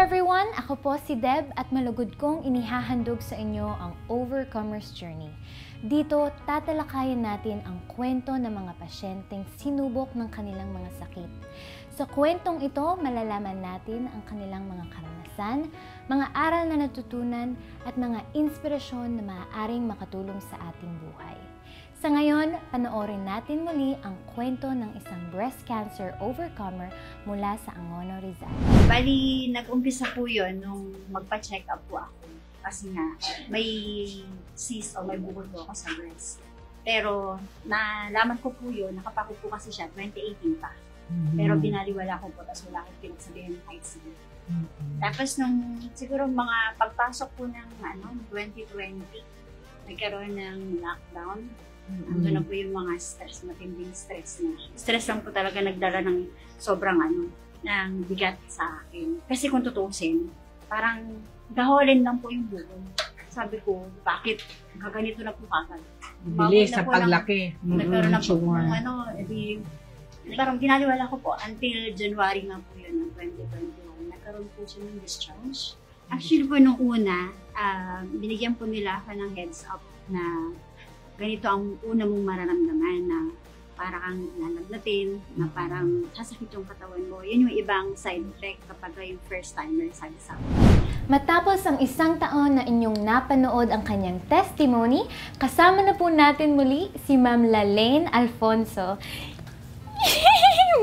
everyone! Ako po si Deb at malugod kong inihahandog sa inyo ang Overcomer's Journey. Dito, tatalakayin natin ang kwento ng mga pasyenteng sinubok ng kanilang mga sakit. Sa kwentong ito, malalaman natin ang kanilang mga karanasan, mga aral na natutunan at mga inspirasyon na maaaring makatulong sa ating buhay. Sa ngayon, panoorin natin muli ang kwento ng isang breast cancer overcomer mula sa Angono, Rizal. Bali, nag-umpisa po yun nung magpa-check up po ako. Kasi nga, may cyst o may bukol po ako sa breast. Pero, nalaman ko po yun, nakapako po kasi siya, 2018 pa. Pero binaliwala ko po, tapos wala akong pinagsabihan kahit sige. Tapos nung siguro mga pagpasok po ng 2020, nagkaroon ng lockdown. Ando na po yung mga stress, matinding stress na. Stress lang po talaga nagdala ng sobrang ng bigat sa akin. Kasi kung tutusin, parang gaholin lang po yung bukol. Sabi ko, bakit kaganito na po kagad? Bilis sa paglaki. Nagkaroon na po ng parang ginaliwala ko po until January nga po yun ng 2021. Nagkaroon po siya ng discharge. Actually po nung una, binigyan po nila ako ng heads up na ganito ang una mong mararamdaman na parang kang lalagnatin, na parang sasakit yung katawan mo. Yun yung ibang side effect kapag yung first timer, sabi sa akin. Matapos ang isang taon na inyong napanood ang kanyang testimony, kasama na po natin muli si Ma'am Lalaine Alfonso.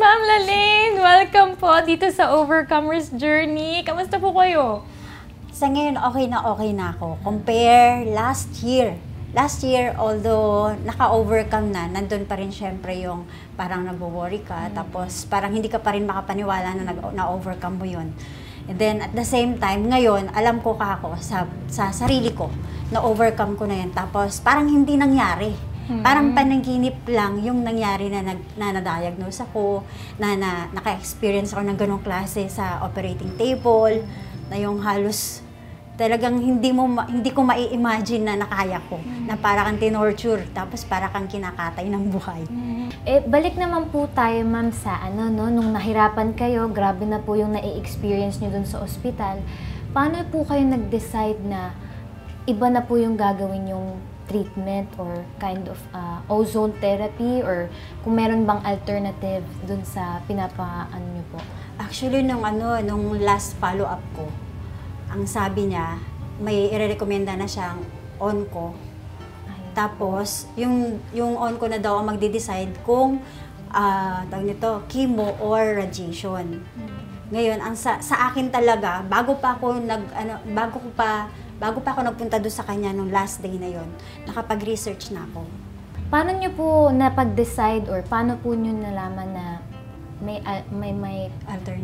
Ma'am Lalaine, welcome po dito sa Overcomer's Journey. Kamusta po kayo? Sa ngayon, okay na ako. Compare last year. Last year, although naka-overcome na, nandun pa rin syempre yung parang nag-worry ka, tapos parang hindi ka pa rin makapaniwala na na-overcome mo yun. And then, at the same time, ngayon, alam ko ako sa sarili ko, na-overcome ko na yan. Tapos, parang hindi nangyari. Parang panaginip lang yung nangyari na na-diagnose ako, na naka-experience ako ng ganong klase sa operating table, na yung halos talagang hindi ko mai-imagine na nakaya ko, na para kang tinorture, tapos para kang kinakatay ng buhay. Balik naman po tayo, ma'am, sa nung nahirapan kayo, grabe na po yung na-experience nyo dun sa ospital. Paano po kayo nag-decide na iba na po yung gagawin yung treatment or kind of ozone therapy, or kung meron bang alternative dun sa pinapa-ano nyo po? Actually, nung last follow-up ko, ang sabi niya, may i-recommenda na siyang onco. Tapos, yung onco na daw ang magde-decide kung chemo or radiation. Ngayon, sa akin talaga, bago pa ako nagpunta doon sa kanya nung last day na yon, nakapag-research na ako. Paano niyo po napag-decide or paano po niyo nalaman na may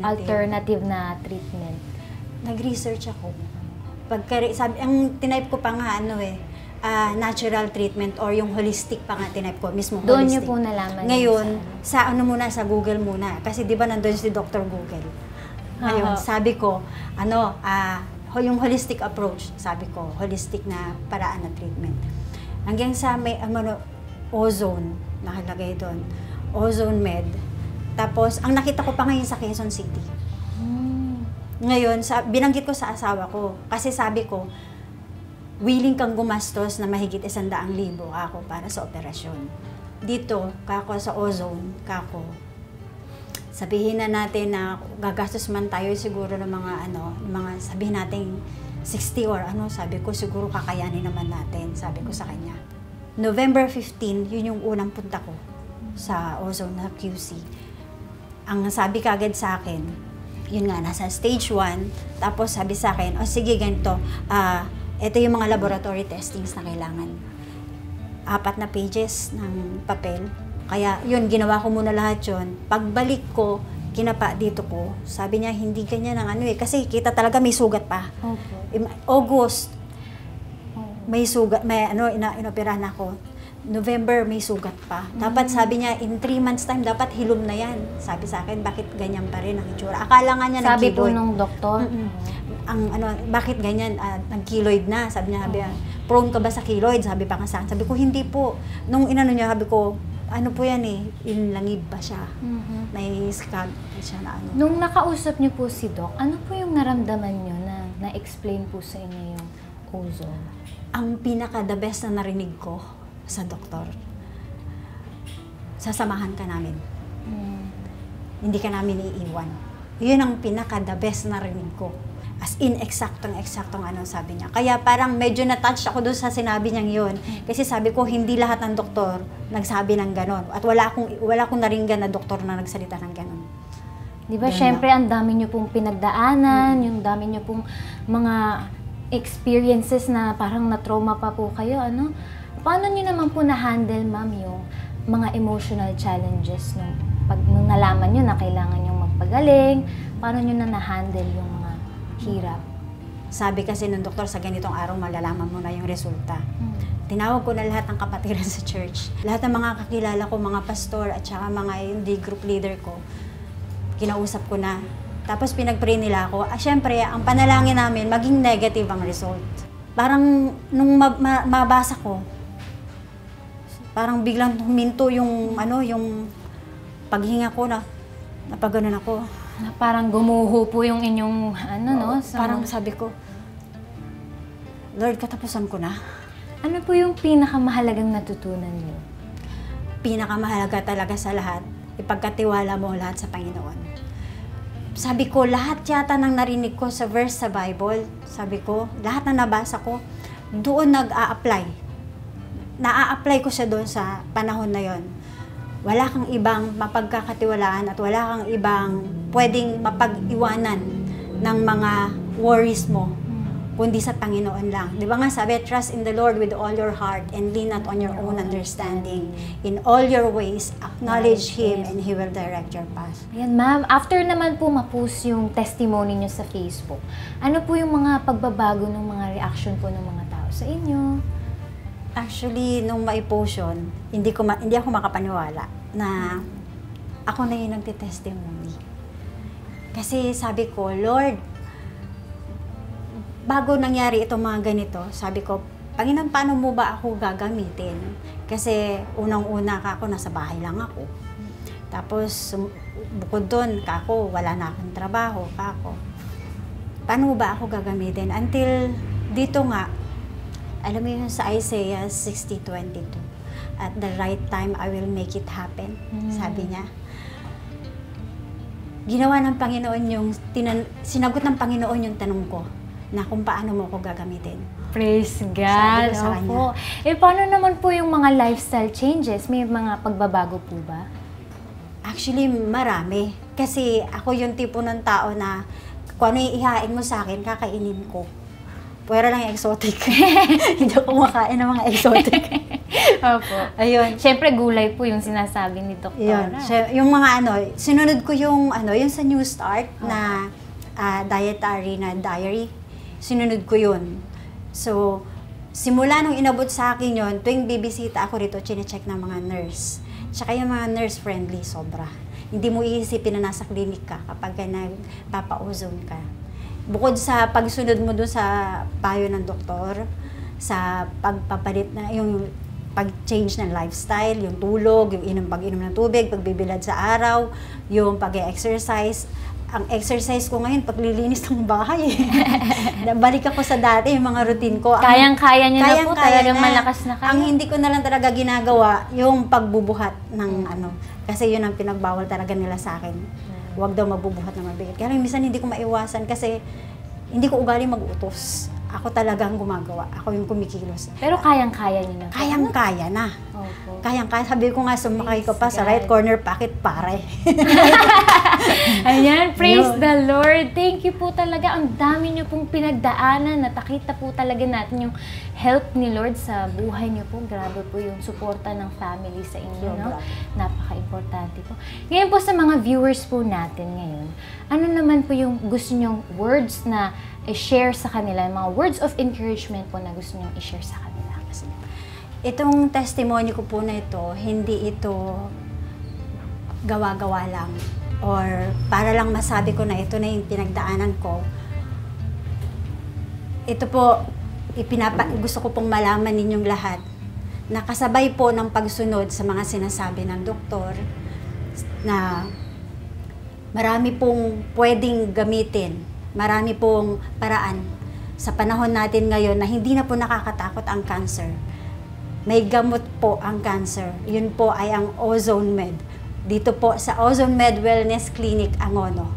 alternative na treatment? Nag-research ako. Ang tinype ko pa nga natural treatment or yung holistic pa nga tinype ko, mismo doon holistic. Doon niyo po nalaman? Ngayon, sa Google muna. Kasi di ba nandun si Dr. Google. Ngayon, sabi ko, yung holistic approach, sabi ko, holistic na paraan na treatment. Hanggang sa may ozone, nakalagay doon. Ozone Med. Tapos, ang nakita ko pa ngayon sa Quezon City. Ngayon, binanggit ko sa asawa ko, kasi sabi ko, willing kang gumastos na mahigit 100,000 ako para sa operasyon. Dito, kako sa ozone, sabihin na natin na gagastos man tayo siguro ng mga sabihin natin 60 or sabi ko siguro kakayanin naman natin, sabi ko sa kanya. November 15, yun yung unang punta ko sa ozone na QC. Ang sabi kagad sa akin, yun nga, nasa stage 1, tapos sabi sa akin, sige ganito, ito yung mga laboratory testings na kailangan. 4 na pages ng papel. Kaya yun, ginawa ko muna lahat yun. Pagbalik ko, kinapa dito ko, sabi niya, hindi ganyan ang kasi kita talaga may sugat pa. Okay. August, may sugat, inoperahan ako. November, may sugat pa. Dapat sabi niya, in 3 months time, dapat hilom na yan. Sabi sa akin, bakit ganyan pa rin ang itsura? Akala nga niya sabi po nung doktor? Bakit ganyan, nag-keloid na? Sabi niya, prone ka ba sa keloid? Sabi pa nga sa akin. Sabi ko, hindi po. Nung niya, sabi ko, ano po yan eh, inlangib ba siya? Mhm. May scab siya na ano. Nung nakausap niyo po si Doc, ano po yung naramdaman niyo na na-explain po sa inyo yung ozone? Ang pinaka-the best na narinig ko sa doktor, sasamahan ka namin. Hindi ka namin iiwan. Yun ang pinaka-the best na narinig ko. As in, eksaktong ano sabi niya. Kaya parang medyo na-touch ako doon sa sinabi niyang yun. Kasi sabi ko, hindi lahat ng doktor nagsabi ng ganon. At wala akong naringgan na doktor na nagsalita ng ganon. Di ba, Yun syempre, ang dami niyo pong pinagdaanan, yung dami niyo pong mga experiences na parang na-trauma pa po kayo, ano? Paano niyo naman po na-handle, ma'am, yung mga emotional challenges nung nalaman niyo na kailangan niyo magpagaling? Paano niyo na na-handle yung mga hirap? Sabi kasi ng doktor, sa ganitong araw malalaman mo na yung resulta. Tinawag ko na lahat ng kapatiran sa church. Lahat ng mga kakilala ko, mga pastor at saka mga hindi group leader ko, kinausap ko na. Tapos pinag-pray nila ako. Syempre, ang panalangin namin, maging negative ang result. Parang nung mabasa ko, parang biglang huminto yung yung paghinga ko na napaganon ako. Na parang gumuho po yung inyong Parang sabi ko, Lord, katapusan ko na. Ano po yung pinakamahalagang natutunan niyo? Pinakamahalaga talaga sa lahat, ipagkatiwala mo lahat sa Panginoon. Sabi ko, lahat yata ng narinig ko sa verse sa Bible, sabi ko, lahat na nabasa ko, doon nag-a-apply. Na-a-apply ko siya doon sa panahon na yon. Wala kang ibang mapagkakatiwalaan at wala kang ibang pwedeng mapag-iwanan ng mga worries mo, kundi sa Panginoon lang. Di ba nga sabi, trust in the Lord with all your heart and lean not on your own understanding. In all your ways, acknowledge Him and He will direct your path. Ayan, ma'am. After naman po ma-post yung testimony niyo sa Facebook, ano po yung mga pagbabago ng mga reaction po ng mga tao sa inyo? Actually, nung mai-post yun, hindi ako makapaniwala na ako na yung nagtitestimony. Kasi sabi ko, Lord, bago nangyari itong mga ganito, sabi ko, Panginoon, paano mo ba ako gagamitin? Kasi unang-una ako, nasa bahay lang ako. Tapos, bukod doon, wala na akong trabaho, paano mo ba ako gagamitin? Until dito nga, alam mo yun sa Isaiah 60:22, at the right time, I will make it happen. Sabi niya. Ginawa ng Panginoon sinagot ng Panginoon yung tanong ko na kung paano mo ako gagamitin. Praise God! Sabi ko sa kanya. Opo. Paano naman po yung mga lifestyle changes? May mga pagbabago po ba? Actually, marami. Kasi ako yung tipo ng tao na kung ano yung ihain mo sa akin, kakainin ko. Pwera lang yung exotic. Hindi ako kumakain ng mga exotic. Opo. Ayun. Siyempre, gulay po yung sinasabi ni Doktora. Yung mga sinunod ko yung sa New Start na dietary na diary. Sinunod ko yun. So, simula nung inabot sa akin yun, tuwing bibisita ako rito, chinecheck ng mga nurse. Tsaka yung mga nurse-friendly, sobra. Hindi mo iisipin na nasa clinic ka kapag nagpapa-ozone ka. Bukod sa pagsunod mo doon sa payo ng doktor, sa pagpapalit na yung pag-change ng lifestyle, yung tulog, yung pag-inom ng tubig, pagbibilad sa araw, yung pag-exercise. Ang exercise ko ngayon, paglilinis ng bahay. Balik ako sa dati, yung mga routine ko. Kayang-kaya niyo na po, talagang malakas na kayo. Ang hindi ko na lang talaga ginagawa, yung pagbubuhat ng kasi yun ang pinagbawal talaga nila sa akin. Huwag daw mabubuhat ng mabigat. Kaya lang, minsan hindi ko maiwasan kasi hindi ko ugali mag-utos. Ako talagang gumagawa. Ako yung kumikilos. Pero kayang-kaya niyo na po. Kayang-kaya na. Opo. Kayang-kaya. Sabi ko nga, sumakay ko pa sa right corner pocket, pare. Ayan, praise the Lord. Thank you po talaga. Ang dami niyo pong pinagdaanan. Natakita po talaga natin yung help ni Lord sa buhay niyo po. Grabe po yung suporta ng family sa inyo. No? Napaka-importante po. Ngayon po sa mga viewers po natin ngayon, ano naman po yung gusto niyong words na i-share sa kanila, mga words of encouragement po na gusto niyong i-share sa kanila? Itong testimony ko po na ito, hindi ito gawa-gawa lang or para lang masabi ko na ito na yung pinagdaanan ko. Ito po, gusto ko pong malaman ninyong lahat nakasabay po ng pagsunod sa mga sinasabi ng doktor na marami pong pwedeng gamitin, marami pong paraan sa panahon natin ngayon na hindi na po nakakatakot ang cancer. May gamot po ang cancer. Yun po ay ang Ozone Med. Dito po sa Ozone Med Wellness Clinic, Angono.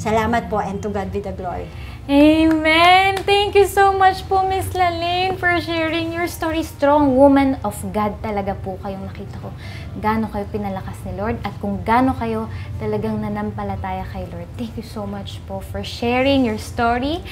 Salamat po, and to God be the glory. Amen! Thank you so much po, Miss Laline, for sharing your story. Strong woman of God talaga po kayong nakita ko. Gaano kayo pinalakas ni Lord at kung gaano kayo talagang nanampalataya kay Lord. Thank you so much po for sharing your story.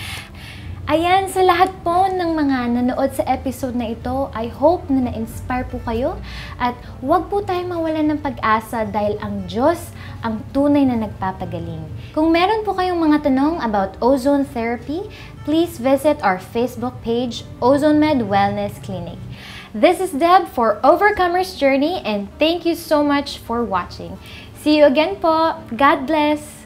Ayan, sa lahat po ng mga nanood sa episode na ito, I hope na na-inspire po kayo at huwag po tayo mawalan ng pag-asa dahil ang Diyos ang tunay na nagpapagaling. Kung meron po kayong mga tanong about ozone therapy, please visit our Facebook page, Ozone Med Wellness Clinic. This is Deb for Overcomer's Journey and thank you so much for watching. See you again po. God bless!